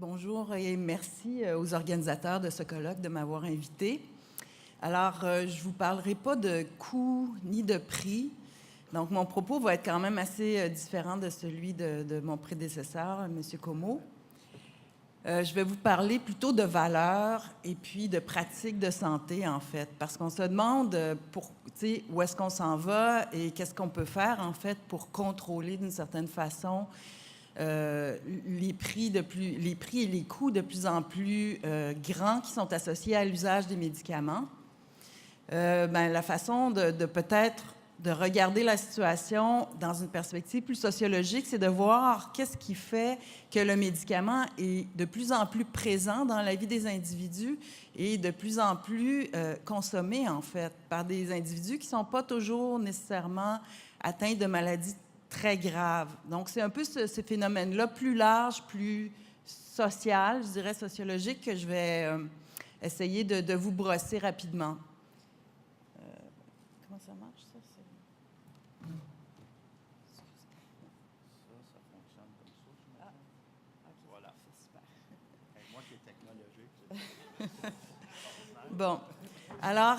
Bonjour et merci aux organisateurs de ce colloque de m'avoir invité. Alors, je ne vous parlerai pas de coûts ni de prix. Donc, mon propos va être quand même assez différent de celui de mon prédécesseur, M. Comeau. Je vais vous parler plutôt de valeurs et puis de pratiques de santé, en fait, parce qu'on se demande où est-ce qu'on s'en va et qu'est-ce qu'on peut faire, en fait, pour contrôler d'une certaine façon les prix et les coûts de plus en plus grands qui sont associés à l'usage des médicaments. La façon de peut-être de regarder la situation dans une perspective plus sociologique, c'est de voir qu'est-ce qui fait que le médicament est de plus en plus présent dans la vie des individus et de plus en plus consommé, en fait, par des individus qui ne sont pas toujours nécessairement atteints de maladies très graves. Donc, c'est un peu ce phénomène-là plus large, plus social, je dirais sociologique, que je vais essayer de vous brosser rapidement. Comment ça marche, ça? Ça fonctionne comme ça. Ah, OK. Voilà. C'est super. Moi qui est technologique. Bon. Alors,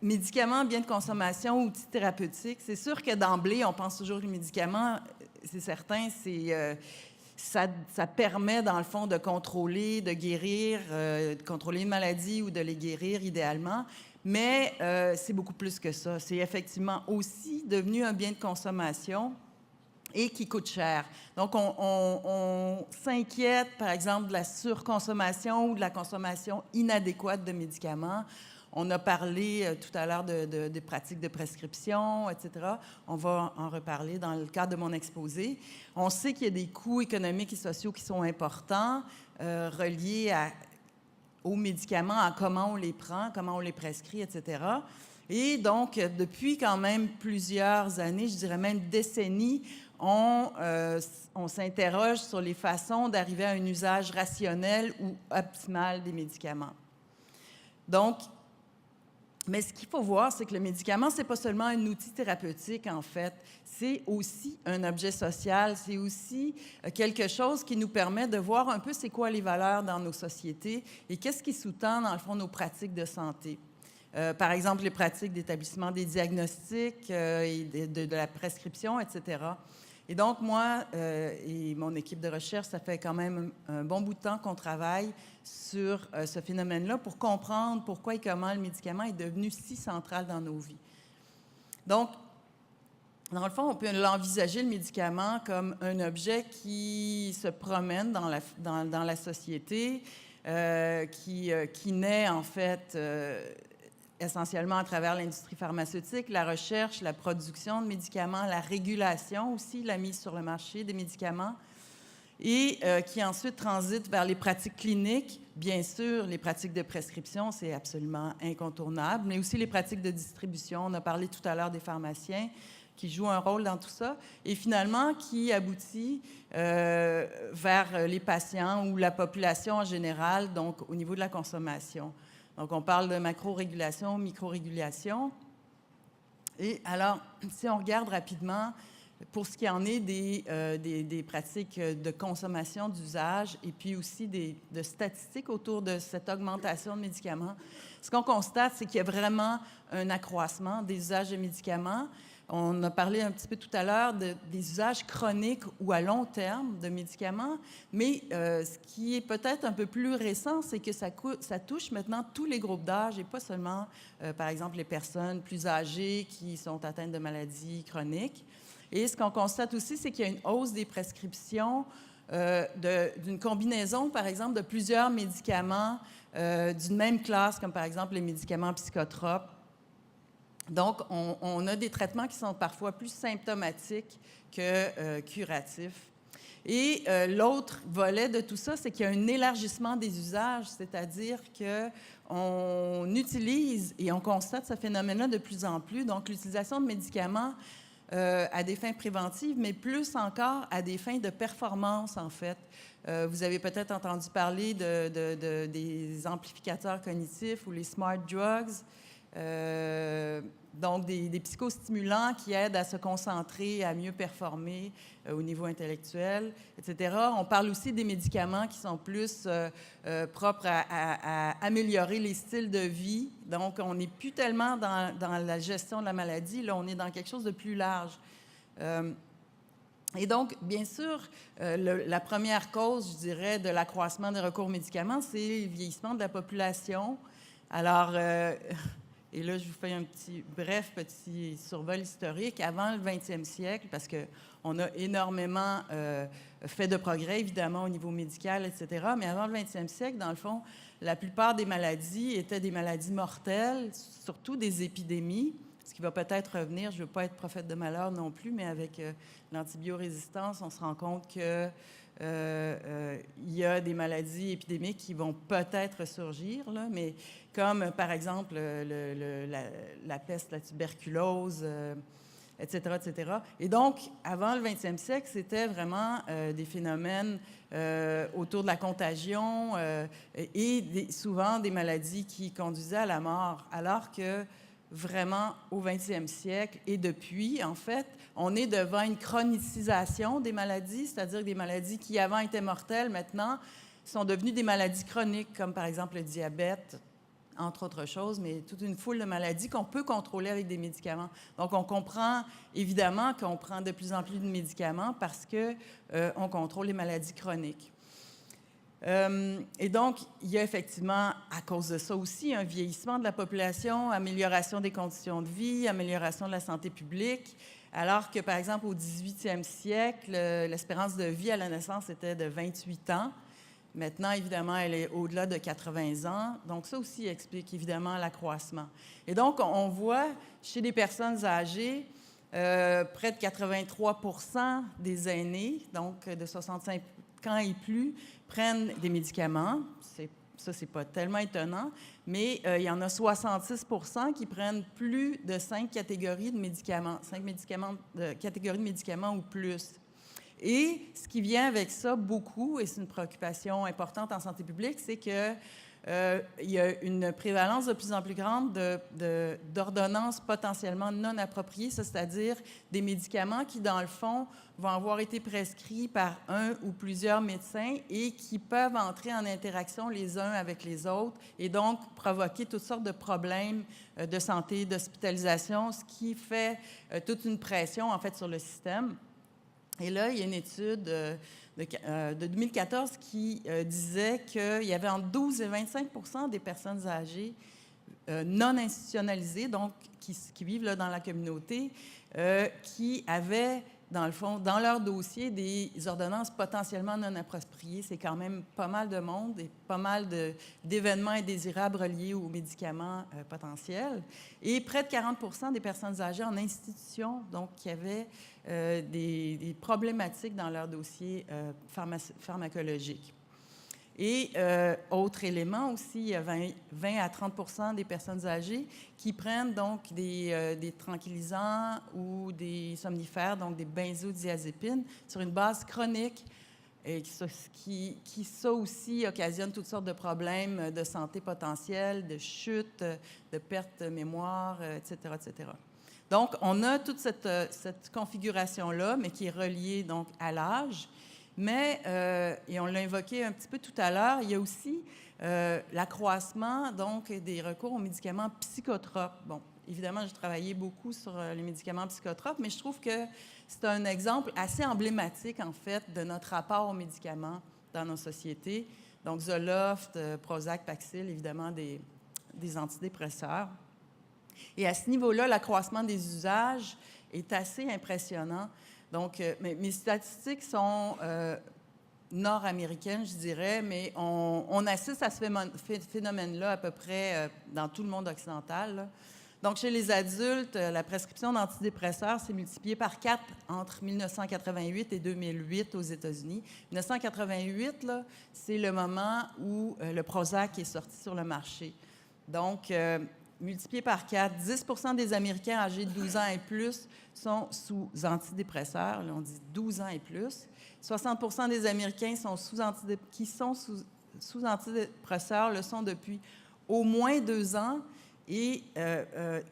médicaments, biens de consommation, outils thérapeutiques, c'est sûr que d'emblée, on pense toujours que les médicaments, c'est certain, ça permet, dans le fond, de contrôler, de guérir, de contrôler une maladie ou de les guérir idéalement. Mais c'est beaucoup plus que ça. C'est effectivement aussi devenu un bien de consommation et qui coûte cher. Donc, on s'inquiète, par exemple, de la surconsommation ou de la consommation inadéquate de médicaments. On a parlé tout à l'heure des pratiques de prescription, etc. On va en reparler dans le cadre de mon exposé. On sait qu'il y a des coûts économiques et sociaux qui sont importants, reliés aux médicaments, à comment on les prend, comment on les prescrit, etc. Et donc, depuis quand même plusieurs années, je dirais même décennies, on s'interroge sur les façons d'arriver à un usage rationnel ou optimal des médicaments. Donc, mais ce qu'il faut voir, c'est que le médicament, c'est pas seulement un outil thérapeutique, en fait. C'est aussi un objet social. C'est aussi quelque chose qui nous permet de voir un peu c'est quoi les valeurs dans nos sociétés et qu'est-ce qui sous-tend, dans le fond, nos pratiques de santé. Par exemple, les pratiques d'établissement des diagnostics et de la prescription, etc. Et donc, moi et mon équipe de recherche, ça fait quand même un bon bout de temps qu'on travaille sur ce phénomène-là pour comprendre pourquoi et comment le médicament est devenu si central dans nos vies. Donc, dans le fond, on peut l'envisager, le médicament, comme un objet qui se promène dans la société, qui naît, en fait, essentiellement à travers l'industrie pharmaceutique, la recherche, la production de médicaments, la régulation aussi, la mise sur le marché des médicaments, et qui ensuite transite vers les pratiques cliniques. Bien sûr, les pratiques de prescription, c'est absolument incontournable, mais aussi les pratiques de distribution. On a parlé tout à l'heure des pharmaciens qui jouent un rôle dans tout ça, et finalement qui aboutit vers les patients ou la population en général, donc au niveau de la consommation. Donc, on parle de macro-régulation, micro-régulation. Et alors, si on regarde rapidement, pour ce qui en est des pratiques de consommation, d'usage, et puis aussi de statistiques autour de cette augmentation de médicaments, ce qu'on constate, c'est qu'il y a vraiment un accroissement des usages de médicaments. On a parlé un petit peu tout à l'heure des usages chroniques ou à long terme de médicaments, mais ce qui est peut-être un peu plus récent, c'est que ça touche maintenant tous les groupes d'âge et pas seulement, par exemple, les personnes plus âgées qui sont atteintes de maladies chroniques. Et ce qu'on constate aussi, c'est qu'il y a une hausse des prescriptions d'une combinaison, par exemple, de plusieurs médicaments d'une même classe, comme par exemple les médicaments psychotropes. Donc, on a des traitements qui sont parfois plus symptomatiques que curatifs. Et l'autre volet de tout ça, c'est qu'il y a un élargissement des usages, c'est-à-dire qu'on utilise et on constate ce phénomène-là de plus en plus. Donc, l'utilisation de médicaments à des fins préventives, mais plus encore à des fins de performance, en fait. Vous avez peut-être entendu parler des amplificateurs cognitifs ou les smart drugs. donc des psychostimulants qui aident à se concentrer, à mieux performer au niveau intellectuel, etc. On parle aussi des médicaments qui sont plus propres à améliorer les styles de vie. Donc, on n'est plus tellement dans la gestion de la maladie, là, on est dans quelque chose de plus large. Et donc, bien sûr, la première cause, je dirais, de l'accroissement des recours aux médicaments, c'est le vieillissement de la population. Alors, et là, je vous fais un petit survol historique. Avant le 20e siècle, parce qu'on a énormément fait de progrès, évidemment, au niveau médical, etc., mais avant le 20e siècle, dans le fond, la plupart des maladies étaient des maladies mortelles, surtout des épidémies, ce qui va peut-être revenir. Je ne veux pas être prophète de malheur non plus, mais avec l'antibiorésistance, on se rend compte que il y a des maladies épidémiques qui vont peut-être surgir, là, mais comme, par exemple, la peste, la tuberculose, etc., etc. Et donc, avant le 20e siècle, c'était vraiment des phénomènes autour de la contagion et souvent des maladies qui conduisaient à la mort, alors que vraiment au 20e siècle et depuis, en fait, on est devant une chronicisation des maladies, c'est-à-dire des maladies qui avant étaient mortelles, maintenant sont devenues des maladies chroniques, comme par exemple le diabète, entre autres choses, mais toute une foule de maladies qu'on peut contrôler avec des médicaments. Donc, on comprend évidemment qu'on prend de plus en plus de médicaments parce qu'on contrôle les maladies chroniques. Et donc, il y a effectivement, à cause de ça aussi, un vieillissement de la population, amélioration des conditions de vie, amélioration de la santé publique, alors que, par exemple, au 18e siècle, l'espérance de vie à la naissance était de 28 ans. Maintenant, évidemment, elle est au-delà de 80 ans. Donc, ça aussi explique évidemment l'accroissement. Et donc, on voit chez les personnes âgées, près de 83 % des aînés, donc de 65 ans et plus, prennent des médicaments. Ça, c'est pas tellement étonnant, mais il y en a 66 % qui prennent plus de 5 catégories de médicaments, 5 catégories de médicaments ou plus. Et ce qui vient avec ça beaucoup, et c'est une préoccupation importante en santé publique, c'est que il y a une prévalence de plus en plus grande d'ordonnances potentiellement non appropriées, ça, c'est-à-dire des médicaments qui, dans le fond, vont avoir été prescrits par un ou plusieurs médecins et qui peuvent entrer en interaction les uns avec les autres et donc provoquer toutes sortes de problèmes de santé, d'hospitalisation, ce qui fait toute une pression, en fait, sur le système. Et là, il y a une étude de 2014 qui disait qu'il y avait entre 12 et 25 % des personnes âgées non institutionnalisées, donc qui vivent là, dans la communauté, qui avaient, dans le fond, dans leur dossier, des ordonnances potentiellement non appropriées. C'est quand même pas mal de monde et pas mal d'événements indésirables reliés aux médicaments potentiels. Et près de 40 % des personnes âgées en institution, donc qui avaient des problématiques dans leur dossier pharmacologique. Et autre élément aussi, il y a 20 à 30 % des personnes âgées qui prennent donc des tranquillisants ou des somnifères, donc des benzodiazépines, sur une base chronique, et qui ça aussi occasionne toutes sortes de problèmes de santé potentielle, de chute, de perte de mémoire, etc., etc. Donc, on a toute cette configuration-là, mais qui est reliée donc à l'âge. Mais, et on l'a évoqué un petit peu tout à l'heure, il y a aussi l'accroissement donc, des recours aux médicaments psychotropes. Bon, évidemment, j'ai travaillé beaucoup sur les médicaments psychotropes, mais je trouve que c'est un exemple assez emblématique, en fait, de notre rapport aux médicaments dans nos sociétés. Donc, Zoloft, Prozac, Paxil, évidemment, des antidépresseurs. Et à ce niveau-là, l'accroissement des usages est assez impressionnant. Donc, mes statistiques sont nord-américaines, je dirais, mais on assiste à ce phénomène-là à peu près dans tout le monde occidental, là. Donc, chez les adultes, la prescription d'antidépresseurs s'est multipliée par 4 entre 1988 et 2008 aux États-Unis. 1988, là, c'est le moment où le Prozac est sorti sur le marché. Donc, multiplié par 4, 10 % des Américains âgés de 12 ans et plus sont sous antidépresseurs. Là, on dit 12 ans et plus. 60 % des Américains qui sont sous antidépresseurs le sont depuis au moins 2 ans. et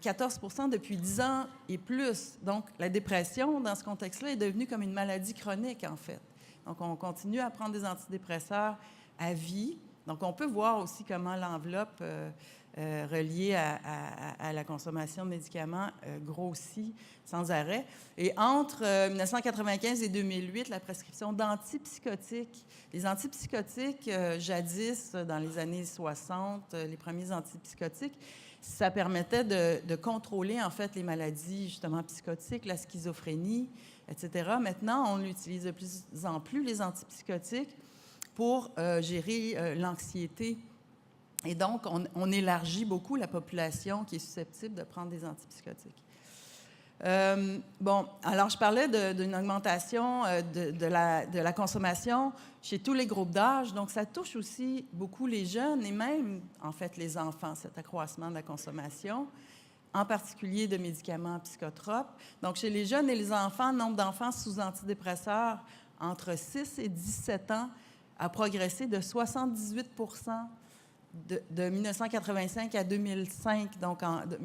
14 % depuis 10 ans et plus. Donc, la dépression, dans ce contexte-là, est devenue comme une maladie chronique, en fait. Donc, on continue à prendre des antidépresseurs à vie. Donc, on peut voir aussi comment l'enveloppe reliée à la consommation de médicaments grossit sans arrêt. Et entre 1995 et 2008, la prescription d'antipsychotiques. Les antipsychotiques, jadis, dans les années 60, les premiers antipsychotiques, ça permettait de contrôler, en fait, les maladies, justement, psychotiques, la schizophrénie, etc. Maintenant, on utilise de plus en plus les antipsychotiques pour gérer l'anxiété. Et donc, on élargit beaucoup la population qui est susceptible de prendre des antipsychotiques. Alors, je parlais d'une augmentation de la consommation chez tous les groupes d'âge. Donc, ça touche aussi beaucoup les jeunes et même, en fait, les enfants, cet accroissement de la consommation, en particulier de médicaments psychotropes. Donc, chez les jeunes et les enfants, le nombre d'enfants sous antidépresseurs entre 6 et 17 ans a progressé de 78 % de 1985 à 2005, donc de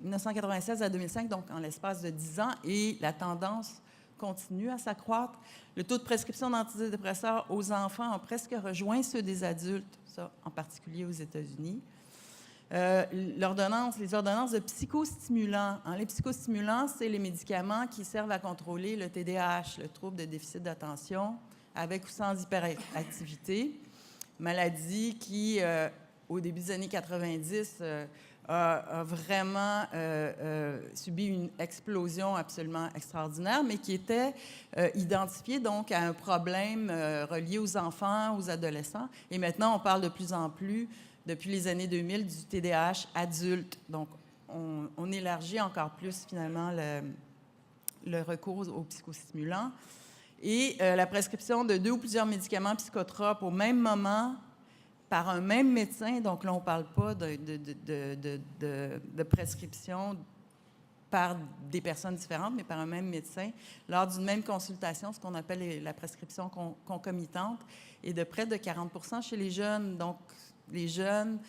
1996 à 2005, donc en l'espace de 10 ans, et la tendance continue à s'accroître. Le taux de prescription d'antidépresseurs aux enfants a presque rejoint ceux des adultes, ça en particulier aux États-Unis. Les ordonnances de psychostimulants. Les psychostimulants, c'est les médicaments qui servent à contrôler le TDAH, le trouble de déficit d'attention, avec ou sans hyperactivité. Maladie qui, au début des années 90, a vraiment subi une explosion absolument extraordinaire, mais qui était identifiée donc à un problème relié aux enfants, aux adolescents. Et maintenant, on parle de plus en plus, depuis les années 2000, du TDAH adulte. Donc, on élargit encore plus, finalement, le recours aux psychostimulants. Et la prescription de 2 ou plusieurs médicaments psychotropes au même moment par un même médecin. Donc là, on ne parle pas de prescription par des personnes différentes, mais par un même médecin, lors d'une même consultation, ce qu'on appelle la prescription concomitante, est de près de 40 % chez les jeunes. Donc, les jeunes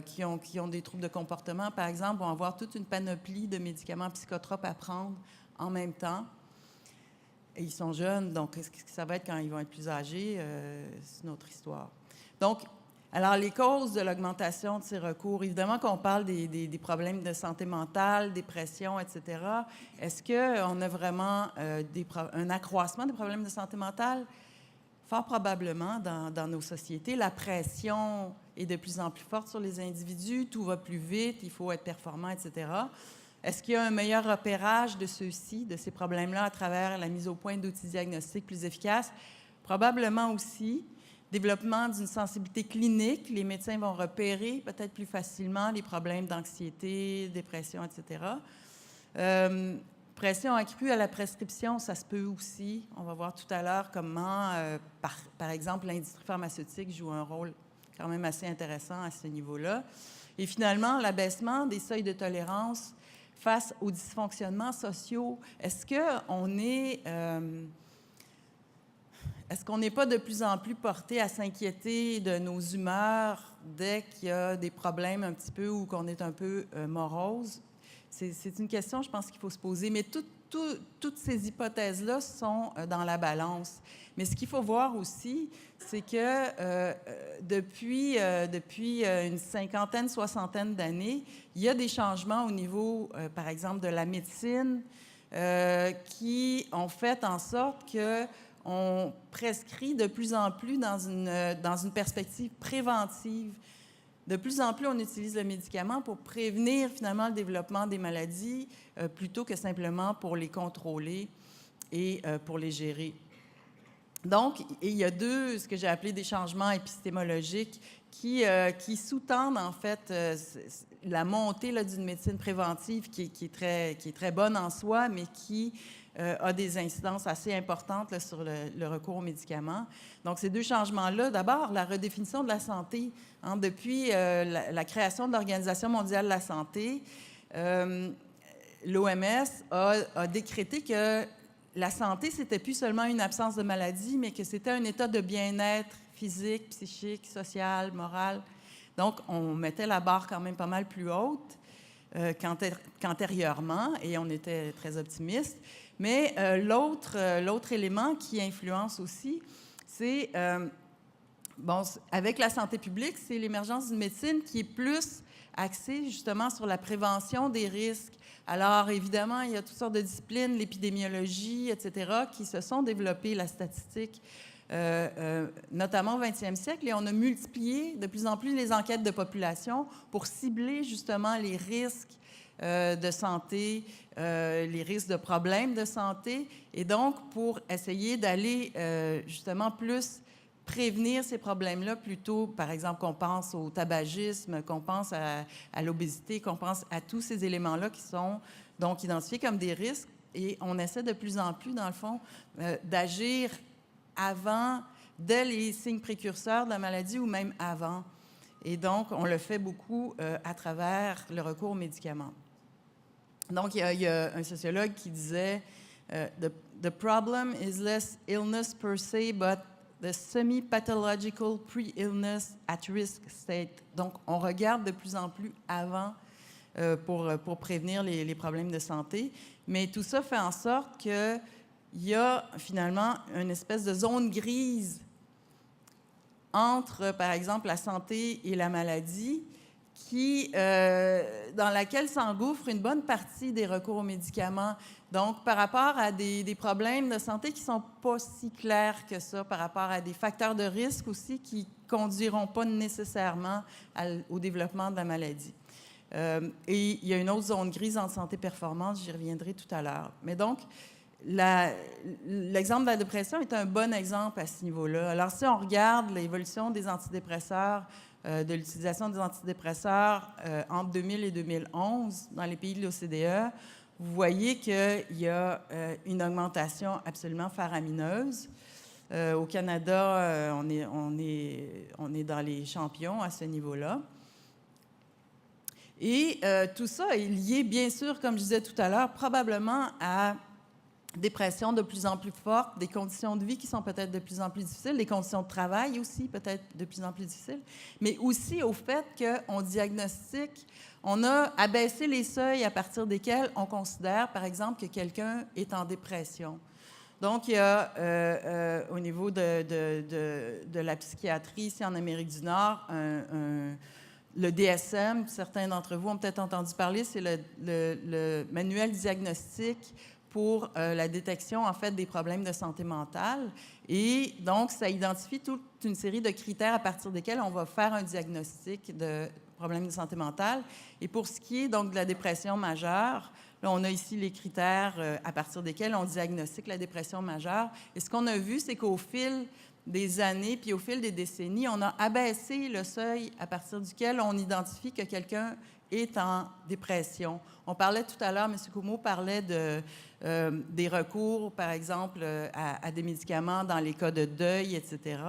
qui ont des troubles de comportement, par exemple, vont avoir toute une panoplie de médicaments psychotropes à prendre en même temps. Et ils sont jeunes, donc ce que ça va être quand ils vont être plus âgés, c'est une autre histoire. Donc, alors les causes de l'augmentation de ces recours, évidemment qu'on parle des problèmes de santé mentale, dépression, etc. Est-ce qu'on a vraiment un accroissement des problèmes de santé mentale? Fort probablement dans nos sociétés. La pression est de plus en plus forte sur les individus, tout va plus vite, il faut être performant, etc. Est-ce qu'il y a un meilleur repérage de ceux-ci, de ces problèmes-là, à travers la mise au point d'outils diagnostiques plus efficaces? Probablement aussi. Développement d'une sensibilité clinique. Les médecins vont repérer peut-être plus facilement les problèmes d'anxiété, dépression, etc. Pression accrue à la prescription, ça se peut aussi. On va voir tout à l'heure comment, par exemple, l'industrie pharmaceutique joue un rôle quand même assez intéressant à ce niveau-là. Et finalement, l'abaissement des seuils de tolérance face aux dysfonctionnements sociaux. Est-ce qu'on n'est pas de plus en plus porté à s'inquiéter de nos humeurs dès qu'il y a des problèmes un petit peu ou qu'on est un peu morose? C'est une question, je pense, qu'il faut se poser. Mais toutes ces hypothèses-là sont dans la balance. Mais ce qu'il faut voir aussi, c'est que depuis une cinquantaine, soixantaine d'années, il y a des changements au niveau, par exemple, de la médecine qui ont fait en sorte qu'on prescrit de plus en plus dans une perspective préventive. De plus en plus, on utilise le médicament pour prévenir finalement le développement des maladies plutôt que simplement pour les contrôler et pour les gérer. Donc, il y a ce que j'ai appelé des changements épistémologiques qui sous-tendent en fait la montée d'une médecine préventive qui est très bonne en soi, mais qui a des incidences assez importantes là, sur le recours aux médicaments. Donc, ces 2 changements-là, d'abord, la redéfinition de la santé. Depuis la création de l'Organisation mondiale de la santé, l'OMS a décrété que la santé, c'était plus seulement une absence de maladie, mais que c'était un état de bien-être physique, psychique, social, moral. Donc, on mettait la barre quand même pas mal plus haute qu'antérieurement, et on était très optimiste. Mais l'autre élément qui influence aussi, c'est, avec la santé publique, c'est l'émergence d'une médecine qui est plus axée justement sur la prévention des risques. Alors, évidemment, il y a toutes sortes de disciplines, l'épidémiologie, etc., qui se sont développées, la statistique, notamment au 20e siècle, et on a multiplié de plus en plus les enquêtes de population pour cibler justement les risques de santé, les risques de problèmes de santé, et donc pour essayer d'aller justement plus prévenir ces problèmes-là plutôt, par exemple, qu'on pense au tabagisme, qu'on pense à l'obésité, qu'on pense à tous ces éléments-là qui sont donc identifiés comme des risques. Et on essaie de plus en plus, dans le fond, d'agir avant, dès les signes précurseurs de la maladie ou même avant. Et donc, on le fait beaucoup à travers le recours aux médicaments. Donc, il y a un sociologue qui disait the problem is less illness per se, but the semi-pathological pre-illness at risk state. Donc, on regarde de plus en plus avant pour prévenir les problèmes de santé. Mais tout ça fait en sorte qu'il y a finalement une espèce de zone grise entre, par exemple, la santé et la maladie, dans laquelle s'engouffre une bonne partie des recours aux médicaments. Donc, par rapport à des problèmes de santé qui ne sont pas si clairs que ça, par rapport à des facteurs de risque aussi qui ne conduiront pas nécessairement au développement de la maladie. Et il y a une autre zone grise en santé performante, j'y reviendrai tout à l'heure. Mais donc, l'exemple de la dépression est un bon exemple à ce niveau-là. Alors, si on regarde l'évolution des antidépresseurs, de l'utilisation des antidépresseurs entre 2000 et 2011 dans les pays de l'OCDE, vous voyez qu'il y a une augmentation absolument faramineuse. Au Canada, on est dans les champions à ce niveau-là. Et tout ça est lié, bien sûr, comme je disais tout à l'heure, probablement à des pressions de plus en plus fortes, des conditions de vie qui sont peut-être de plus en plus difficiles, des conditions de travail aussi peut-être de plus en plus difficiles, mais aussi au fait qu'on diagnostique, on a abaissé les seuils à partir desquels on considère, par exemple, que quelqu'un est en dépression. Donc, il y a, au niveau de la psychiatrie, ici en Amérique du Nord, le DSM, certains d'entre vous ont peut-être entendu parler, c'est le manuel diagnostique pour la détection, en fait, des problèmes de santé mentale. Et donc, ça identifie toute une série de critères à partir desquels on va faire un diagnostic de problèmes de santé mentale. Et pour ce qui est donc de la dépression majeure, là, on a ici les critères à partir desquels on diagnostique la dépression majeure. Et ce qu'on a vu, c'est qu'au fil des années, puis au fil des décennies, on a abaissé le seuil à partir duquel on identifie que quelqu'un est en dépression. On parlait tout à l'heure, M. Comeau parlait des recours, par exemple, à des médicaments dans les cas de deuil, etc.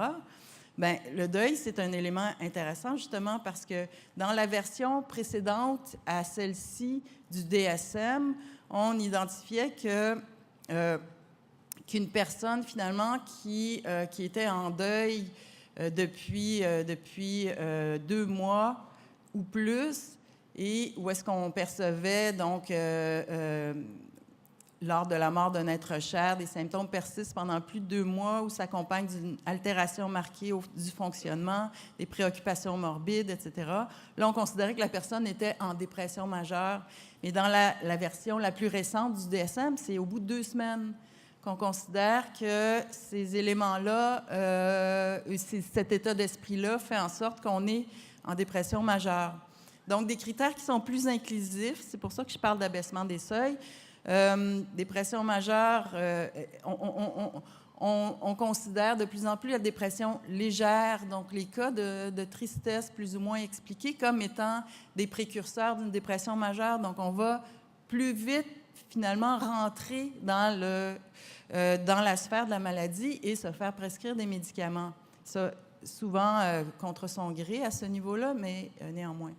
Bien, le deuil, c'est un élément intéressant, justement, parce que dans la version précédente à celle-ci du DSM, on identifiait qu'une personne, finalement, qui était en deuil depuis 2 mois ou plus, et où est-ce qu'on percevait, donc, lors de la mort d'un être cher, des symptômes persistent pendant plus de 2 mois ou s'accompagnent d'une altération marquée du fonctionnement, des préoccupations morbides, etc. Là, on considérait que la personne était en dépression majeure. Mais dans la version la plus récente du DSM, c'est au bout de 2 semaines qu'on considère que ces éléments-là, cet état d'esprit-là fait en sorte qu'on est en dépression majeure. Donc, des critères qui sont plus inclusifs, c'est pour ça que je parle d'abaissement des seuils. Dépression majeure, on considère de plus en plus la dépression légère, donc les cas de tristesse plus ou moins expliqués comme étant des précurseurs d'une dépression majeure. Donc, on va plus vite, finalement, rentrer dans la sphère de la maladie et se faire prescrire des médicaments. Ça, souvent contre son gré à ce niveau-là, mais néanmoins.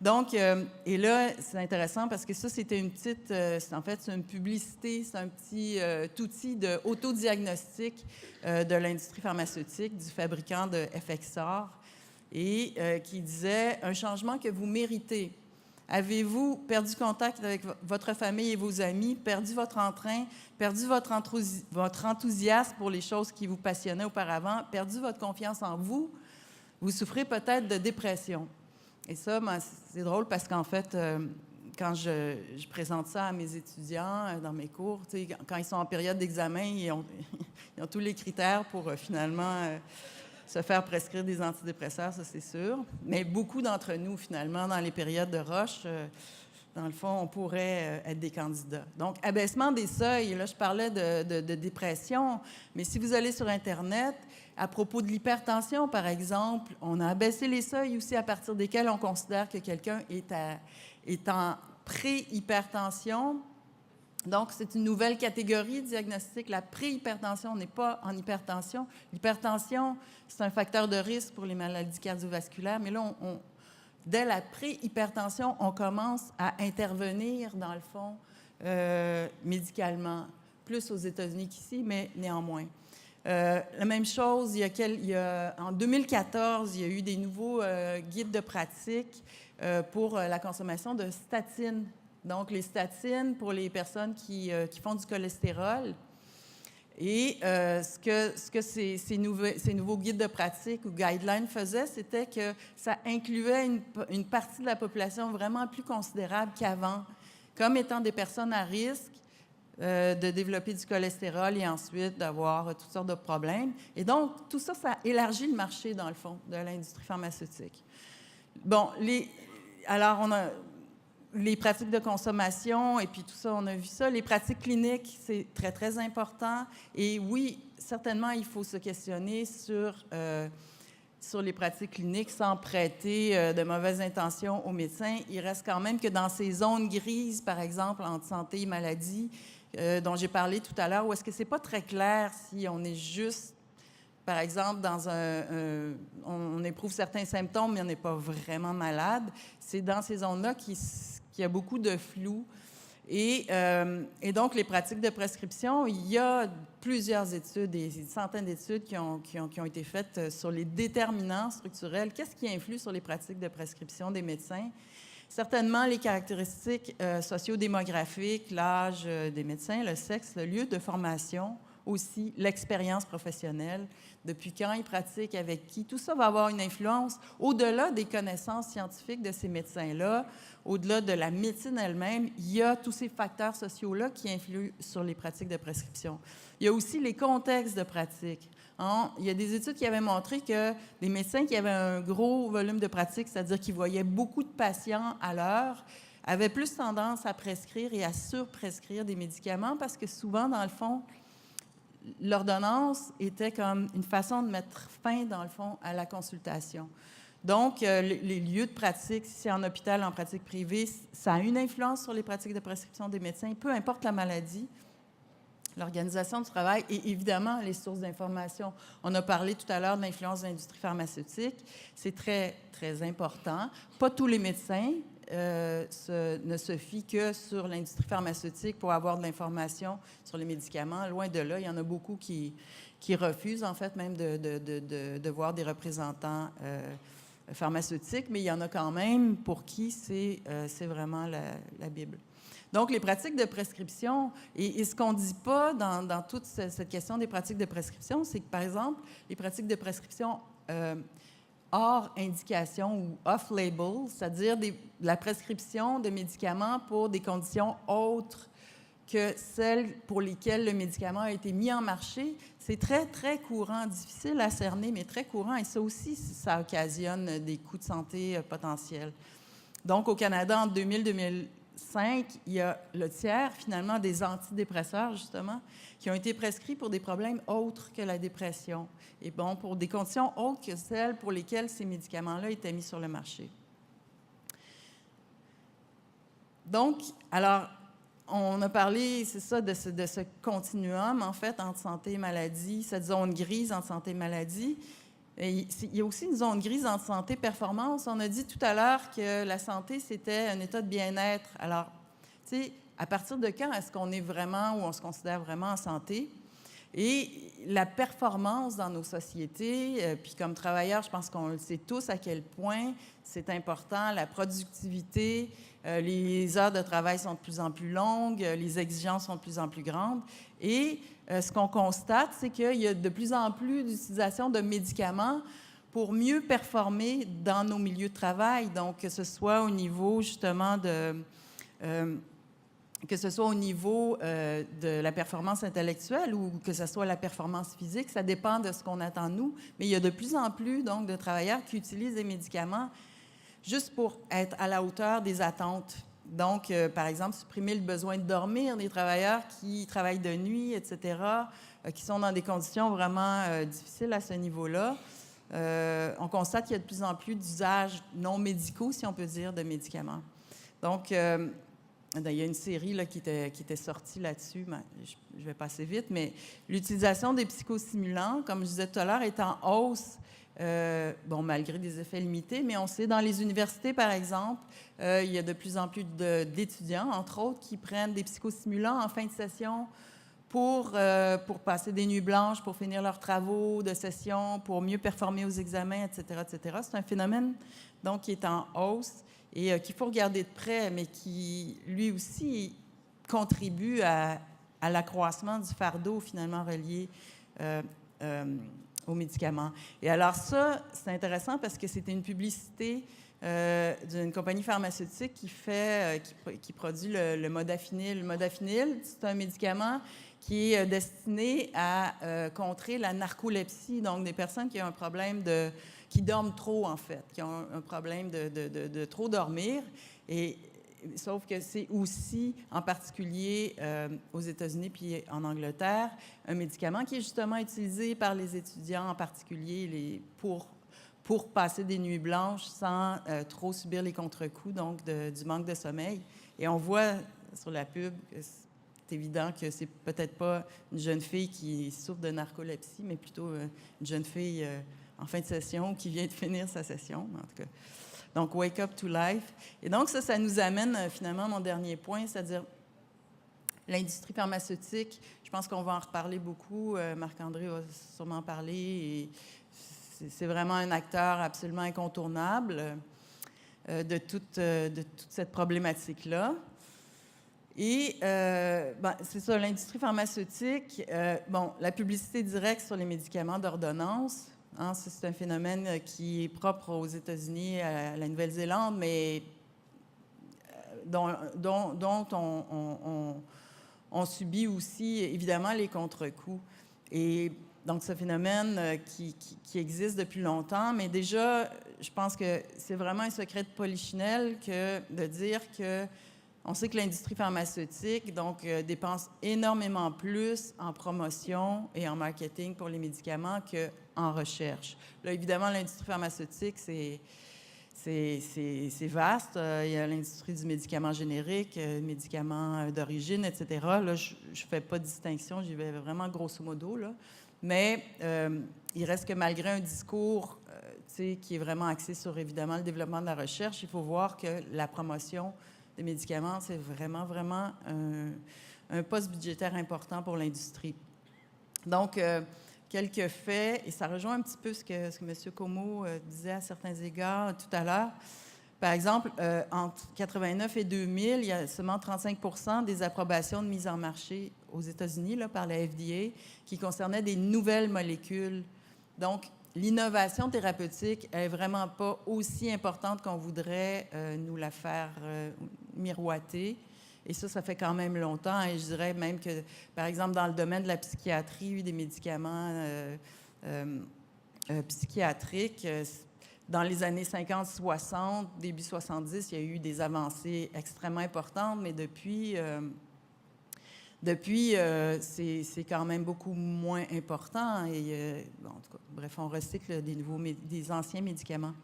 Donc, et là, c'est intéressant parce que ça, c'était une petite... en fait, c'est une publicité, c'est un petit outil d'autodiagnostic de l'industrie pharmaceutique, du fabricant de Effexor. et qui disait « Un changement que vous méritez. Avez-vous perdu contact avec votre famille et vos amis, perdu votre entrain, perdu votre enthousiasme pour les choses qui vous passionnaient auparavant, perdu votre confiance en vous? Vous souffrez peut-être de dépression. » Et ça, c'est drôle parce qu'en fait, quand je présente ça à mes étudiants dans mes cours, quand ils sont en période d'examen, ils ont tous les critères pour finalement se faire prescrire des antidépresseurs, ça c'est sûr. Mais beaucoup d'entre nous, finalement, dans les périodes de rush, dans le fond, on pourrait être des candidats. Donc, abaissement des seuils, là je parlais de dépression, mais si vous allez sur Internet, à propos de l'hypertension, par exemple, on a abaissé les seuils aussi à partir desquels on considère que quelqu'un est en pré-hypertension. Donc, c'est une nouvelle catégorie diagnostique. La pré-hypertension, on n'est pas en hypertension. L'hypertension, c'est un facteur de risque pour les maladies cardiovasculaires, mais là, dès la pré-hypertension, on commence à intervenir, dans le fond, médicalement, plus aux États-Unis qu'ici, mais néanmoins. La même chose, en 2014, il y a eu des nouveaux guides de pratique pour la consommation de statines. Donc, les statines pour les personnes qui font du cholestérol. Et ce que ces nouveaux guides de pratique ou guidelines faisaient, c'était que ça incluait une partie de la population vraiment plus considérable qu'avant, comme étant des personnes à risque de développer du cholestérol et ensuite d'avoir toutes sortes de problèmes. Et donc, tout ça, ça élargit le marché, dans le fond, de l'industrie pharmaceutique. Bon, alors, on a les pratiques de consommation, et puis tout ça, on a vu ça. Les pratiques cliniques, c'est très, très important. Et oui, certainement, il faut se questionner sur les pratiques cliniques sans prêter de mauvaises intentions aux médecins. Il reste quand même que dans ces zones grises, par exemple, entre santé et maladie, dont j'ai parlé tout à l'heure, où est-ce que c'est pas très clair si on est juste, par exemple, on éprouve certains symptômes, mais on n'est pas vraiment malade. C'est dans ces zones-là qu'il y a beaucoup de flou. Et donc, les pratiques de prescription, il y a plusieurs études, des centaines d'études qui ont été faites sur les déterminants structurels. Qu'est-ce qui influe sur les pratiques de prescription des médecins? Certainement, les caractéristiques sociodémographiques, l'âge des médecins, le sexe, le lieu de formation, aussi l'expérience professionnelle, depuis quand ils pratiquent, avec qui. Tout ça va avoir une influence au-delà des connaissances scientifiques de ces médecins-là, au-delà de la médecine elle-même. Il y a tous ces facteurs sociaux-là qui influent sur les pratiques de prescription. Il y a aussi les contextes de pratique. Il y a des études qui avaient montré que des médecins qui avaient un gros volume de pratique, c'est-à-dire qui voyaient beaucoup de patients à l'heure, avaient plus tendance à prescrire et à surprescrire des médicaments parce que souvent, dans le fond, l'ordonnance était comme une façon de mettre fin, dans le fond, à la consultation. Donc, les lieux de pratique, si c'est en hôpital, en pratique privée, ça a une influence sur les pratiques de prescription des médecins, peu importe la maladie. L'organisation du travail et évidemment les sources d'information. On a parlé tout à l'heure de l'influence de l'industrie pharmaceutique. C'est très, très important. Pas tous les médecins ne se fient que sur l'industrie pharmaceutique pour avoir de l'information sur les médicaments. Loin de là, il y en a beaucoup qui refusent, en fait, même de voir des représentants pharmaceutiques, mais il y en a quand même pour qui c'est vraiment la Bible. Donc, les pratiques de prescription, et ce qu'on ne dit pas dans toute cette question des pratiques de prescription, c'est que, par exemple, les pratiques de prescription hors indication ou off-label, c'est-à-dire la prescription de médicaments pour des conditions autres que celles pour lesquelles le médicament a été mis en marché, c'est très, très courant, difficile à cerner, mais très courant, et ça aussi, ça occasionne des coûts de santé potentiels. Donc, au Canada, en 2000-2005, il y a le tiers, finalement, des antidépresseurs, justement, qui ont été prescrits pour des problèmes autres que la dépression. Et bon, pour des conditions autres que celles pour lesquelles ces médicaments-là étaient mis sur le marché. Donc, alors, on a parlé, c'est ça, de ce continuum, en fait, entre santé et maladie, cette zone grise entre santé et maladie. Et il y a aussi une zone grise entre santé et performance. On a dit tout à l'heure que la santé, c'était un état de bien-être. Alors, tu sais, à partir de quand est-ce qu'on est vraiment ou on se considère vraiment en santé? Et la performance dans nos sociétés, puis comme travailleurs, je pense qu'on le sait tous à quel point c'est important, la productivité, les heures de travail sont de plus en plus longues, les exigences sont de plus en plus grandes. Et ce qu'on constate, c'est qu'il y a de plus en plus d'utilisation de médicaments pour mieux performer dans nos milieux de travail. Donc, que ce soit au niveau justement de de la performance intellectuelle ou que ce soit la performance physique, ça dépend de ce qu'on attend de nous. Mais il y a de plus en plus donc, de travailleurs qui utilisent des médicaments juste pour être à la hauteur des attentes. Donc, par exemple, supprimer le besoin de dormir des travailleurs qui travaillent de nuit, etc., qui sont dans des conditions vraiment difficiles à ce niveau-là. On constate qu'il y a de plus en plus d'usages non médicaux, si on peut dire, de médicaments. Donc, il y a une série là, qui était sortie là-dessus. Je vais passer vite, mais l'utilisation des psychostimulants, comme je disais tout à l'heure, est en hausse, malgré des effets limités, mais on sait, dans les universités, par exemple, il y a de plus en plus d'étudiants, entre autres, qui prennent des psychostimulants en fin de session pour passer des nuits blanches, pour finir leurs travaux de session, pour mieux performer aux examens, etc., etc. C'est un phénomène, donc, qui est en hausse et qu'il faut regarder de près, mais qui, lui aussi, contribue à l'accroissement du fardeau, finalement, relié aux médicaments. Et alors ça, c'est intéressant parce que c'était une publicité d'une compagnie pharmaceutique qui produit le modafinil. Le modafinil, c'est un médicament qui est destiné à contrer la narcolepsie, donc des personnes qui ont un problème qui dorment trop, en fait, qui ont un problème de trop dormir. Sauf que c'est aussi, en particulier aux États-Unis puis en Angleterre, un médicament qui est justement utilisé par les étudiants, en particulier pour passer des nuits blanches sans trop subir les contre-coups donc du manque de sommeil. Et on voit sur la pub que c'est évident que c'est peut-être pas une jeune fille qui souffre de narcolepsie, mais plutôt une jeune fille en fin de session qui vient de finir sa session, en tout cas. Donc, Wake Up to Life. Et donc, ça nous amène finalement à mon dernier point, c'est-à-dire l'industrie pharmaceutique. Je pense qu'on va en reparler beaucoup. Marc-André va sûrement en parler. Et c'est vraiment un acteur absolument incontournable de toute cette problématique-là. Et c'est ça, l'industrie pharmaceutique. La publicité directe sur les médicaments d'ordonnance. C'est un phénomène qui est propre aux États-Unis, à la Nouvelle-Zélande, mais dont on subit aussi, évidemment, les contre-coups. Et donc, ce phénomène qui existe depuis longtemps, mais déjà, je pense que c'est vraiment un secret de polichinelle de dire que on sait que l'industrie pharmaceutique dépense énormément plus en promotion et en marketing pour les médicaments qu'en recherche. Là, évidemment, l'industrie pharmaceutique, c'est vaste. Il y a l'industrie du médicament générique, médicaments d'origine, etc. Là, je ne fais pas de distinction, j'y vais vraiment grosso modo, là. Mais il reste que malgré un discours qui est vraiment axé sur, évidemment, le développement de la recherche, il faut voir que la promotion des médicaments, c'est vraiment, vraiment un poste budgétaire important pour l'industrie. Donc, quelques faits, et ça rejoint un petit peu ce que M. Comeau disait à certains égards tout à l'heure. Par exemple, entre 1989 et 2000, il y a seulement 35% des approbations de mise en marché aux États-Unis là, par la FDA qui concernaient des nouvelles molécules. Donc, l'innovation thérapeutique n'est vraiment pas aussi importante qu'on voudrait nous la faire miroiter. Et ça fait quand même longtemps. Et je dirais même que, par exemple, dans le domaine de la psychiatrie, il y a eu des médicaments psychiatriques. Dans les années 50-60, début 70, il y a eu des avancées extrêmement importantes, mais depuis c'est quand même beaucoup moins important. Et, en tout cas, bref, on recycle des anciens médicaments.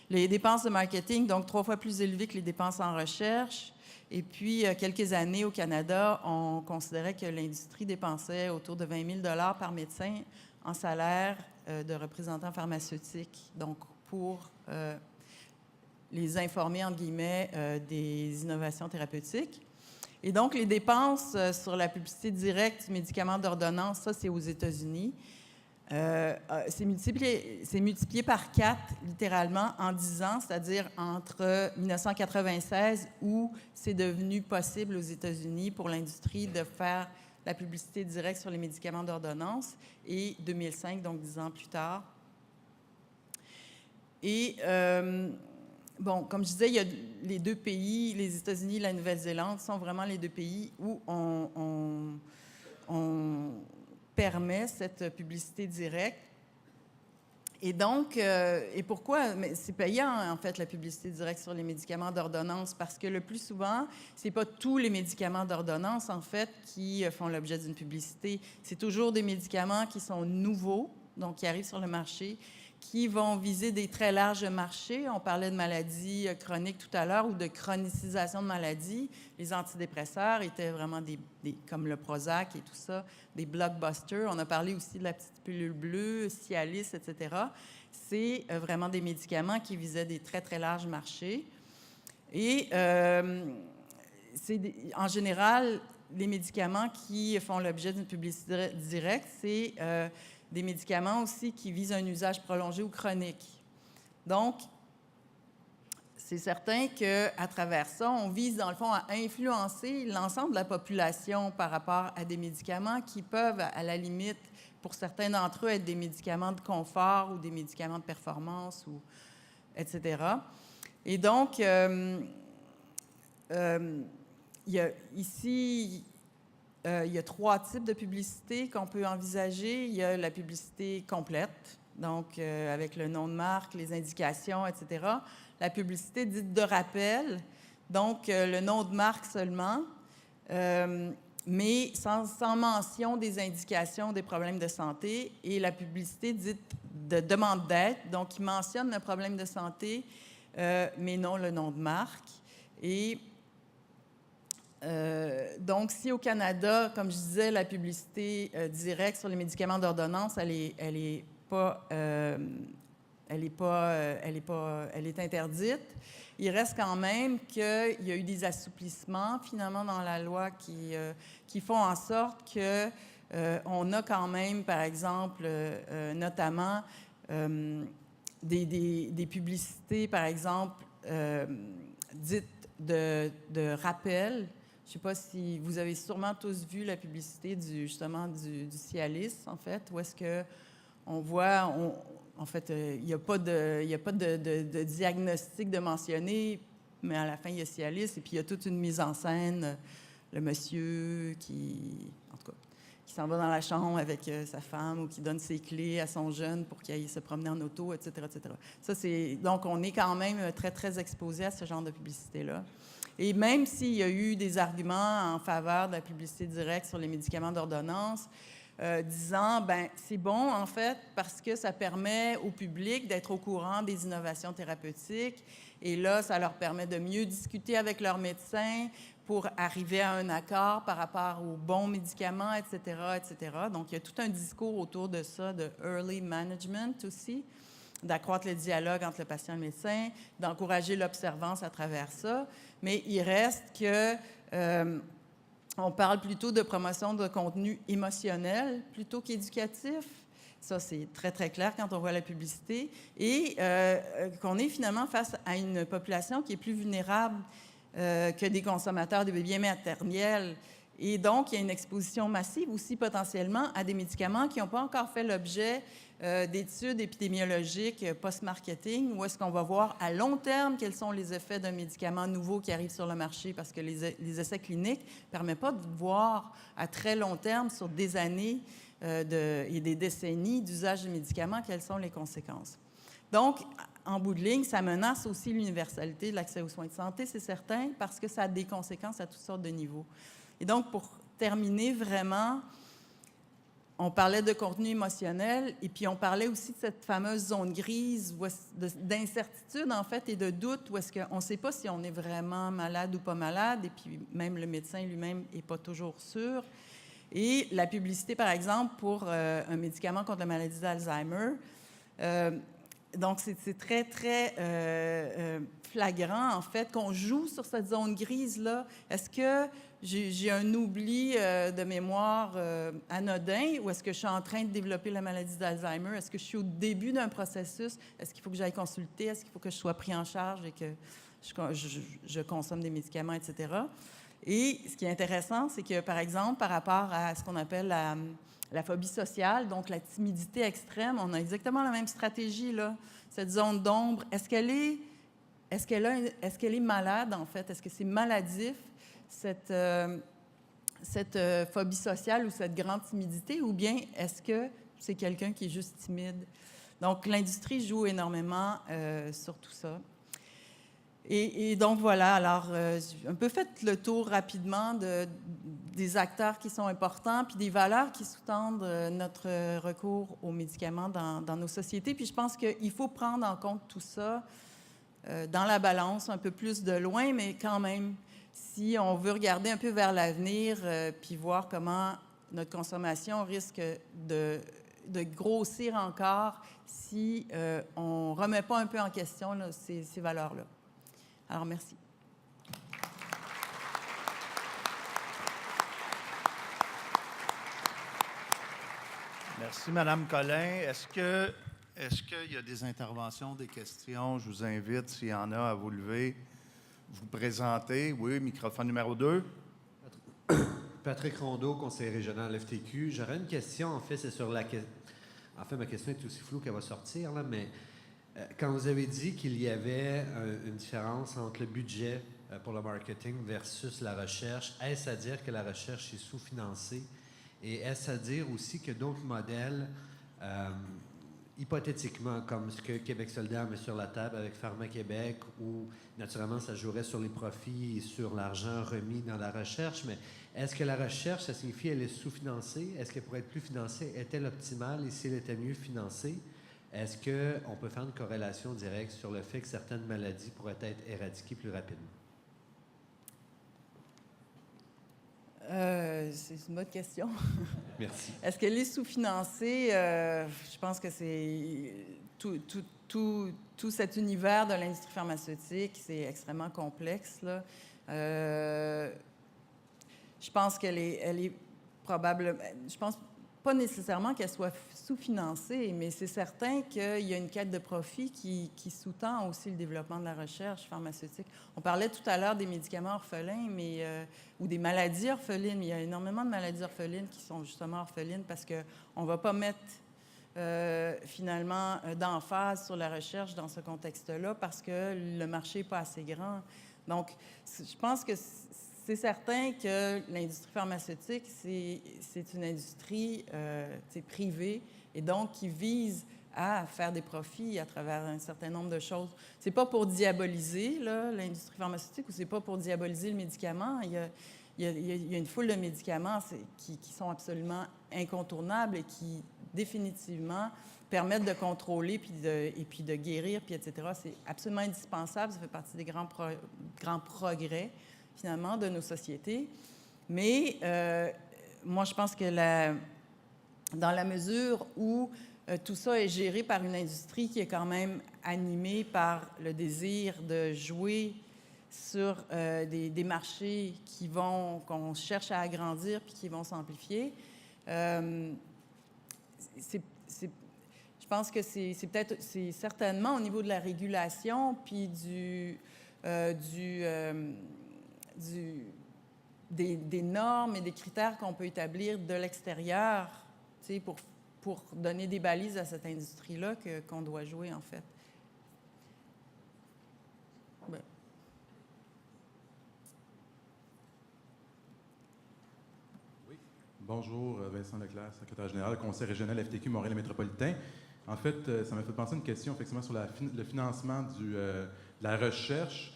Les dépenses de marketing, donc 3 fois plus élevées que les dépenses en recherche. Et puis, quelques années au Canada, on considérait que l'industrie dépensait autour de 20 000 $ par médecin en salaire de représentants pharmaceutiques, donc pour les informer, entre guillemets, des innovations thérapeutiques. Et donc, les dépenses sur la publicité directe du médicament d'ordonnance, ça, c'est aux États-Unis. C'est multiplié par 4, littéralement, en 10 ans, c'est-à-dire entre 1996, où c'est devenu possible aux États-Unis pour l'industrie de faire la publicité directe sur les médicaments d'ordonnance, et 2005, donc 10 ans plus tard. Et, bon, comme je disais, il y a les deux pays, les États-Unis et la Nouvelle-Zélande, sont vraiment les deux pays où on permet cette publicité directe. Et donc, et pourquoi? Mais c'est payant, en fait, la publicité directe sur les médicaments d'ordonnance, parce que le plus souvent, c'est pas tous les médicaments d'ordonnance, en fait, qui font l'objet d'une publicité. C'est toujours des médicaments qui sont nouveaux, donc qui arrivent sur le marché, qui vont viser des très larges marchés. On parlait de maladies chroniques tout à l'heure ou de chronicisation de maladies. Les antidépresseurs étaient vraiment comme le Prozac et tout ça, des blockbusters. On a parlé aussi de la petite pilule bleue, Cialis, etc. C'est vraiment des médicaments qui visaient des très, très larges marchés. Et en général, les médicaments qui font l'objet d'une publicité directe, c'est des médicaments aussi qui visent un usage prolongé ou chronique. Donc, c'est certain qu'à travers ça, on vise, dans le fond, à influencer l'ensemble de la population par rapport à des médicaments qui peuvent, à la limite, pour certains d'entre eux, être des médicaments de confort ou des médicaments de performance, ou, etc. Et donc, il y a ici... il y a 3 types de publicité qu'on peut envisager. Il y a la publicité complète, donc avec le nom de marque, les indications, etc. La publicité dite de rappel, donc le nom de marque seulement, mais sans mention des indications des problèmes de santé. Et la publicité dite de demande d'aide, donc qui mentionne le problème de santé, mais non le nom de marque. Et donc, si au Canada, comme je disais, la publicité directe sur les médicaments d'ordonnance, elle est interdite, il reste quand même qu'il y a eu des assouplissements, finalement, dans la loi qui font en sorte que on a quand même, par exemple, notamment des publicités, par exemple, dites de rappel. Je ne sais pas si vous avez sûrement tous vu la publicité du Cialis, en fait, où est-ce qu'on voit, en fait, il n'y a pas de diagnostic de mentionné, mais à la fin, il y a Cialis, et puis il y a toute une mise en scène, le monsieur qui s'en va dans la chambre avec sa femme ou qui donne ses clés à son jeune pour qu'il aille se promener en auto, etc., etc. Ça, donc, on est quand même très, très exposé à ce genre de publicité-là. Et même s'il y a eu des arguments en faveur de la publicité directe sur les médicaments d'ordonnance, disant, ben c'est bon, en fait, parce que ça permet au public d'être au courant des innovations thérapeutiques. Et là, ça leur permet de mieux discuter avec leur médecin pour arriver à un accord par rapport aux bons médicaments, etc., etc. Donc, il y a tout un discours autour de ça, de early management aussi, d'accroître le dialogue entre le patient et le médecin, d'encourager l'observance à travers ça. Mais il reste que on parle plutôt de promotion de contenu émotionnel plutôt qu'éducatif. Ça, c'est très, très clair quand on voit la publicité. Et qu'on est finalement face à une population qui est plus vulnérable que des consommateurs de bébés maternels. Et donc, il y a une exposition massive aussi potentiellement à des médicaments qui n'ont pas encore fait l'objet d'études épidémiologiques post-marketing, où est-ce qu'on va voir à long terme quels sont les effets d'un médicament nouveau qui arrive sur le marché, parce que les essais cliniques ne permettent pas de voir à très long terme, sur des années et des décennies d'usage de médicaments, quelles sont les conséquences. Donc, en bout de ligne, ça menace aussi l'universalité de l'accès aux soins de santé, c'est certain, parce que ça a des conséquences à toutes sortes de niveaux. Et donc, pour terminer vraiment, on parlait de contenu émotionnel et puis on parlait aussi de cette fameuse zone grise d'incertitude, en fait, et de doute, où est-ce qu'on ne sait pas si on est vraiment malade ou pas malade, et puis même le médecin lui-même n'est pas toujours sûr. Et la publicité, par exemple, pour un médicament contre la maladie d'Alzheimer, donc, c'est très, très flagrant, en fait, qu'on joue sur cette zone grise-là. Est-ce que j'ai un oubli de mémoire anodin ou est-ce que je suis en train de développer la maladie d'Alzheimer? Est-ce que je suis au début d'un processus? Est-ce qu'il faut que j'aille consulter? Est-ce qu'il faut que je sois pris en charge et que je consomme des médicaments, etc.? Et ce qui est intéressant, c'est que, par exemple, par rapport à ce qu'on appelle la phobie sociale, donc la timidité extrême, on a exactement la même stratégie, là. Cette zone d'ombre, est-ce qu'elle est malade, en fait? Est-ce que c'est maladif, cette phobie sociale ou cette grande timidité, ou bien est-ce que c'est quelqu'un qui est juste timide? Donc, l'industrie joue énormément sur tout ça. Et donc, voilà, alors, j'ai un peu fait le tour rapidement des acteurs qui sont importants, puis des valeurs qui sous-tendent notre recours aux médicaments dans nos sociétés. Puis je pense qu'il faut prendre en compte tout ça dans la balance, un peu plus de loin, mais quand même, si on veut regarder un peu vers l'avenir, puis voir comment notre consommation risque de grossir encore si on ne remet pas un peu en question là, ces valeurs-là. Alors, merci. Merci, Mme Collin. Est-ce qu'il y a des interventions, des questions? Je vous invite, s'il y en a, à vous lever, vous présenter. Oui, microphone numéro 2. Patrick Rondeau, conseiller régional FTQ. J'aurais une question, en fait, c'est sur la... En fait, ma question est aussi floue qu'elle va sortir, là, mais quand vous avez dit qu'il y avait une différence entre le budget pour le marketing versus la recherche, est-ce à dire que la recherche est sous-financée? Et est-ce à dire aussi que d'autres modèles, hypothétiquement, comme ce que Québec solidaire met sur la table avec Pharma-Québec, où naturellement ça jouerait sur les profits et sur l'argent remis dans la recherche, mais est-ce que la recherche, ça signifie qu'elle est sous-financée? Est-ce qu'elle pourrait être plus financée? Est-elle optimale? Et si elle était mieux financée, est-ce qu'on peut faire une corrélation directe sur le fait que certaines maladies pourraient être éradiquées plus rapidement? C'est une bonne question. Merci. Est-ce qu'elle est sous-financée? Je pense que c'est tout cet univers de l'industrie pharmaceutique, c'est extrêmement complexe, là. Je pense qu'elle est probablement... Je pense pas nécessairement qu'elle soit sous-financée, mais c'est certain qu'il y a une quête de profit qui sous-tend aussi le développement de la recherche pharmaceutique. On parlait tout à l'heure des médicaments orphelins, ou des maladies orphelines. Il y a énormément de maladies orphelines qui sont justement orphelines parce qu'on ne va pas mettre finalement d'emphase sur la recherche dans ce contexte-là parce que le marché n'est pas assez grand. Donc, je pense que c'est certain que l'industrie pharmaceutique, c'est une industrie privée et donc qui vise à faire des profits à travers un certain nombre de choses. C'est pas pour diaboliser l'industrie pharmaceutique ou c'est pas pour diaboliser le médicament. Il y a une foule de médicaments qui sont absolument incontournables et qui définitivement permettent de contrôler et puis de guérir, puis etc. C'est absolument indispensable. Ça fait partie des grands progrès finalement, de nos sociétés. Mais moi, je pense que dans la mesure où tout ça est géré par une industrie qui est quand même animée par le désir de jouer sur des marchés qu'on cherche à agrandir puis qui vont s'amplifier, je pense que c'est certainement au niveau de la régulation puis des normes et des critères qu'on peut établir de l'extérieur, tu sais, pour donner des balises à cette industrie-là qu'on doit jouer, en fait. Ben. Oui. Bonjour, Vincent Leclerc, secrétaire général, conseil régional FTQ Montréal métropolitain. En fait, ça m'a fait penser à une question, effectivement, sur le financement de la recherche.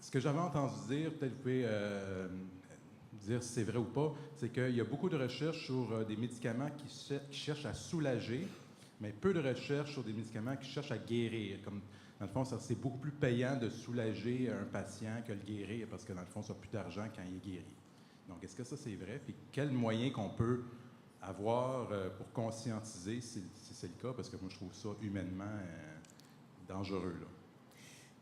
Ce que j'avais entendu dire, peut-être vous pouvez dire si c'est vrai ou pas, c'est qu'il y a beaucoup de recherches sur des médicaments qui cherchent à soulager, mais peu de recherches sur des médicaments qui cherchent à guérir. Comme, dans le fond, c'est beaucoup plus payant de soulager un patient que le guérir, parce que dans le fond, ça n'a plus d'argent quand il est guéri. Donc, est-ce que ça, c'est vrai? Puis, quels moyens qu'on peut avoir pour conscientiser si c'est le cas? Parce que moi, je trouve ça humainement dangereux, là?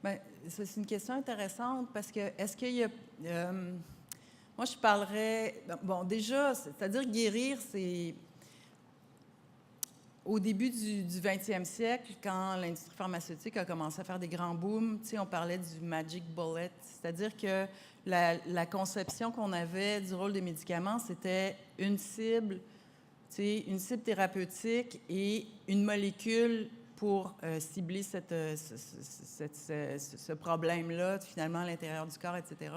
Bien, c'est une question intéressante parce que est-ce qu'il y a... moi, je parlerais... Bon, déjà, c'est-à-dire guérir, c'est... Au début du 20e siècle, quand l'industrie pharmaceutique a commencé à faire des grands booms, tu sais, on parlait du magic bullet, c'est-à-dire que la conception qu'on avait du rôle des médicaments, c'était une cible, tu sais, une cible thérapeutique et une molécule pour cibler ce problème-là, finalement, à l'intérieur du corps, etc.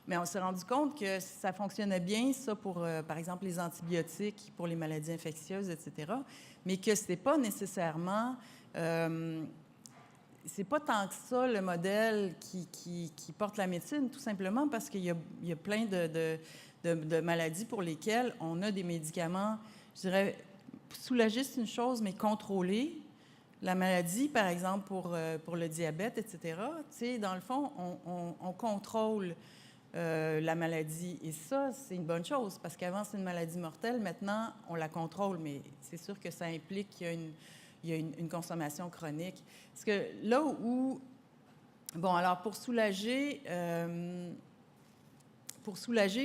Mais on s'est rendu compte que ça fonctionnait bien, ça, pour, par exemple, les antibiotiques, pour les maladies infectieuses, etc., mais que ce n'est pas nécessairement... c'est pas tant que ça le modèle qui porte la médecine, tout simplement parce qu'il y a plein de maladies pour lesquelles on a des médicaments, je dirais, soulager, c'est une chose, mais contrôler la maladie, par exemple, pour le diabète, etc., tu sais, dans le fond, on contrôle la maladie. Et ça, c'est une bonne chose, parce qu'avant, c'est une maladie mortelle. Maintenant, on la contrôle, mais c'est sûr que ça implique qu'il y a une consommation chronique. Parce que là où... Bon, alors, pour soulager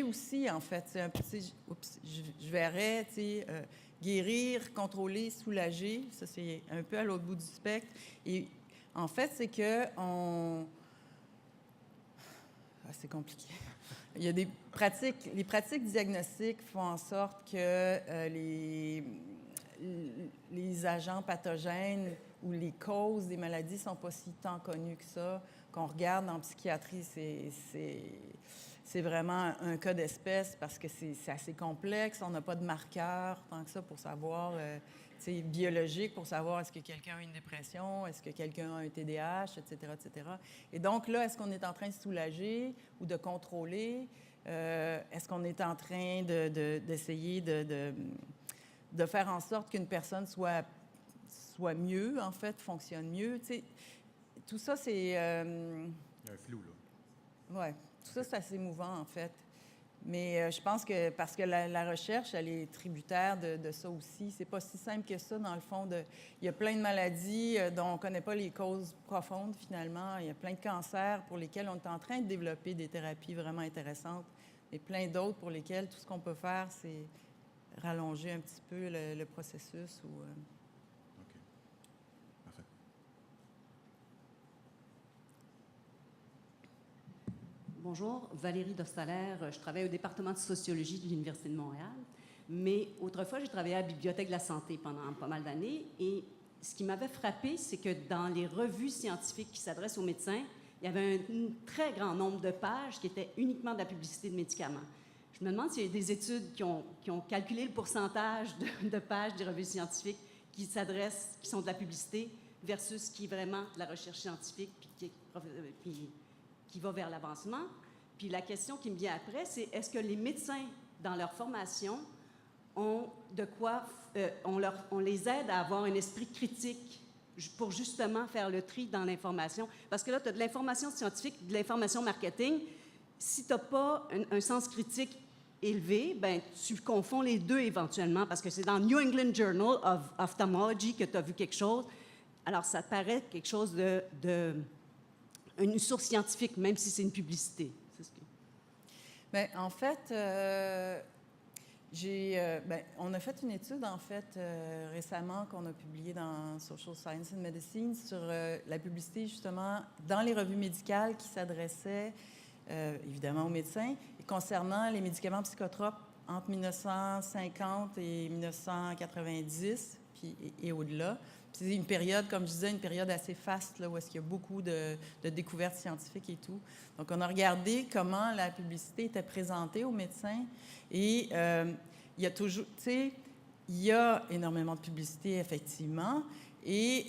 aussi, en fait, c'est un petit... je verrais, tu sais, guérir, contrôler, soulager, ça, c'est un peu à l'autre bout du spectre. Et en fait, c'est que c'est compliqué. Il y a des pratiques... Les pratiques diagnostiques font en sorte que les agents pathogènes ou les causes des maladies ne sont pas si tant connues que ça. Qu'on regarde en psychiatrie, c'est vraiment un cas d'espèce parce que c'est assez complexe. On n'a pas de marqueur tant que ça pour savoir, biologique, pour savoir est-ce que quelqu'un a une dépression, est-ce que quelqu'un a un TDAH, etc., etc. Et donc là, est-ce qu'on est en train de soulager ou de contrôler? Est-ce qu'on est en train d'essayer de faire en sorte qu'une personne soit mieux, en fait, fonctionne mieux? Tu sais, tout ça, c'est... Il y a un flou, là. Oui, tout ça, c'est assez mouvant, en fait. Mais je pense que parce que la recherche, elle est tributaire de ça aussi. C'est pas si simple que ça, dans le fond. Il y a plein de maladies dont on ne connaît pas les causes profondes, finalement. Il y a plein de cancers pour lesquels on est en train de développer des thérapies vraiment intéressantes. Et plein d'autres pour lesquels tout ce qu'on peut faire, c'est rallonger un petit peu le processus ou... OK. Parfait. Bonjour, Valérie Dostalaire. Je travaille au département de sociologie de l'Université de Montréal. Mais autrefois, j'ai travaillé à la Bibliothèque de la santé pendant pas mal d'années. Et ce qui m'avait frappé, c'est que dans les revues scientifiques qui s'adressent aux médecins, il y avait un très grand nombre de pages qui étaient uniquement de la publicité de médicaments. Je me demande s'il y a des études qui ont calculé le pourcentage de pages des revues scientifiques qui sont de la publicité versus qui est vraiment de la recherche scientifique puis qui va vers l'avancement. Puis la question qui me vient après, c'est est-ce que les médecins, dans leur formation, on les aide à avoir un esprit critique pour justement faire le tri dans l'information? Parce que là, tu as de l'information scientifique, de l'information marketing. Si tu n'as pas un sens critique élevé, ben tu confonds les deux éventuellement, parce que c'est dans New England Journal of Ophthalmology que tu as vu quelque chose. Alors, ça paraît quelque chose une source scientifique, même si c'est une publicité. C'est ce que... Bien, en fait, on a fait une étude, en fait, récemment qu'on a publiée dans Social Science and Medicine sur la publicité, justement, dans les revues médicales qui s'adressaient, évidemment, aux médecins, et concernant les médicaments psychotropes entre 1950 et 1990, et au-delà. C'est une période, comme je disais, une période assez faste, là, où est-ce qu'il y a beaucoup de découvertes scientifiques et tout. Donc, on a regardé comment la publicité était présentée aux médecins. Et il y a toujours, tu sais, il y a énormément de publicité, effectivement. Et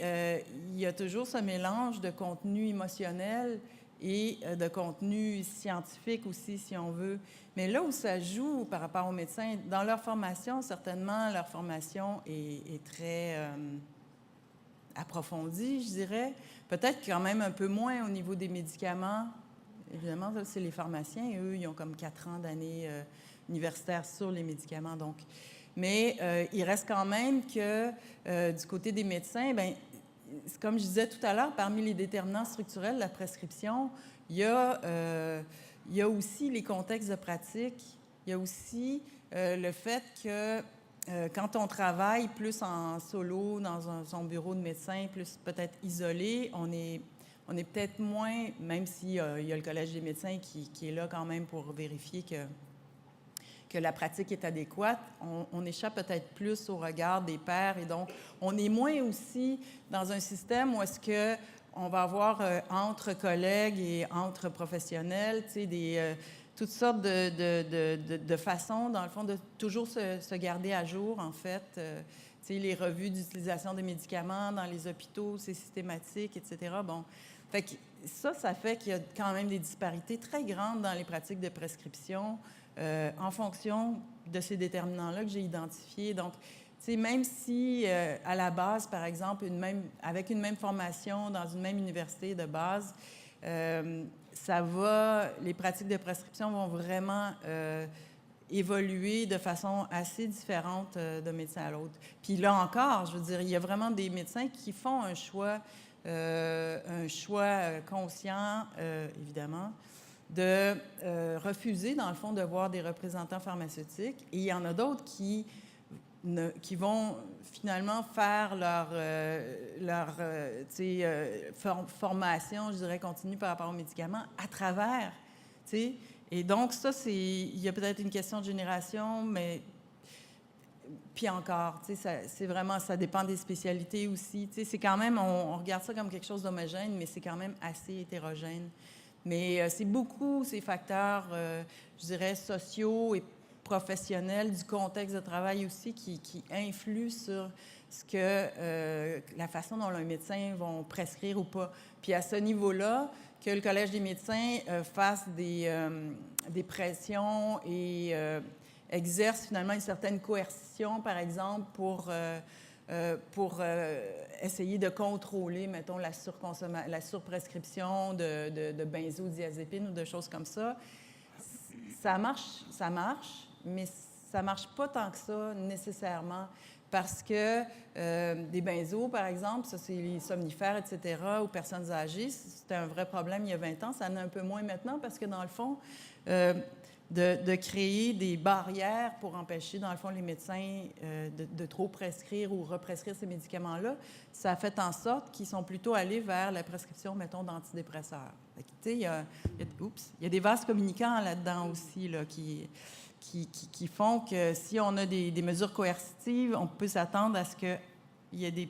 il y a toujours ce mélange de contenu émotionnel et de contenu scientifique aussi, si on veut. Mais là où ça joue par rapport aux médecins, dans leur formation, certainement, leur formation est très... approfondie, je dirais. Peut-être quand même un peu moins au niveau des médicaments. Évidemment, ça, c'est les pharmaciens. Et eux, ils ont comme 4 ans d'années universitaires sur les médicaments. Donc. Mais il reste quand même que du côté des médecins, bien, comme je disais tout à l'heure, parmi les déterminants structurels de la prescription, il y a aussi les contextes de pratique. Il y a aussi le fait que quand on travaille plus en solo, dans son bureau de médecin, plus peut-être isolé, on est peut-être moins, même s'il y a le Collège des médecins qui est là quand même pour vérifier que la pratique est adéquate, on échappe peut-être plus au regard des pairs et donc on est moins aussi dans un système où est-ce qu'on va avoir entre collègues et entre professionnels, tu sais, toutes sortes de façons, dans le fond, de toujours se garder à jour, en fait. Tu sais, les revues d'utilisation des médicaments dans les hôpitaux, c'est systématique, etc. Bon, fait que ça fait qu'il y a quand même des disparités très grandes dans les pratiques de prescription en fonction de ces déterminants-là que j'ai identifiés. Donc, tu sais, même si à la base, par exemple, avec une même formation dans une même université de base, les pratiques de prescription vont vraiment évoluer de façon assez différente d'un médecin à l'autre. Puis là encore, je veux dire, il y a vraiment des médecins qui font un choix conscient, évidemment, de refuser, dans le fond, de voir des représentants pharmaceutiques. Et il y en a d'autres qui vont finalement faire leur formation, je dirais, continue par rapport aux médicaments à travers, tu sais. Et donc, il y a peut-être une question de génération, mais puis encore, tu sais, c'est vraiment, ça dépend des spécialités aussi. Tu sais, c'est quand même, on regarde ça comme quelque chose d'homogène, mais c'est quand même assez hétérogène. Mais c'est beaucoup ces facteurs, je dirais, sociaux et professionnels du contexte de travail aussi qui influent sur la façon dont les médecins vont prescrire ou pas. Puis à ce niveau-là, que le Collège des médecins fasse des pressions et exerce finalement une certaine coercition, par exemple, pour essayer de contrôler, mettons, la surprescription de benzodiazépines ou de choses comme ça. Ça marche, mais ça marche pas tant que ça, nécessairement, parce que des benzos, par exemple, ça, c'est les somnifères, etc., aux personnes âgées, c'était un vrai problème il y a 20 ans. Ça en a un peu moins maintenant, parce que, dans le fond, de créer des barrières pour empêcher, dans le fond, les médecins de trop prescrire ou represcrire ces médicaments-là, ça a fait en sorte qu'ils sont plutôt allés vers la prescription, mettons, d'antidépresseurs. Tu sais, il y a des vases communicants là-dedans aussi, là, qui font que si on a des mesures coercitives, on peut s'attendre à ce qu'il y ait des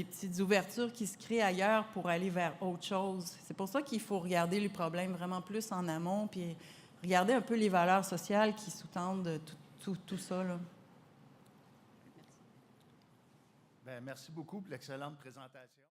petites ouvertures qui se créent ailleurs pour aller vers autre chose. C'est pour ça qu'il faut regarder les problèmes vraiment plus en amont, puis regarder un peu les valeurs sociales qui sous-tendent tout ça, là. Bien, merci beaucoup pour l'excellente présentation.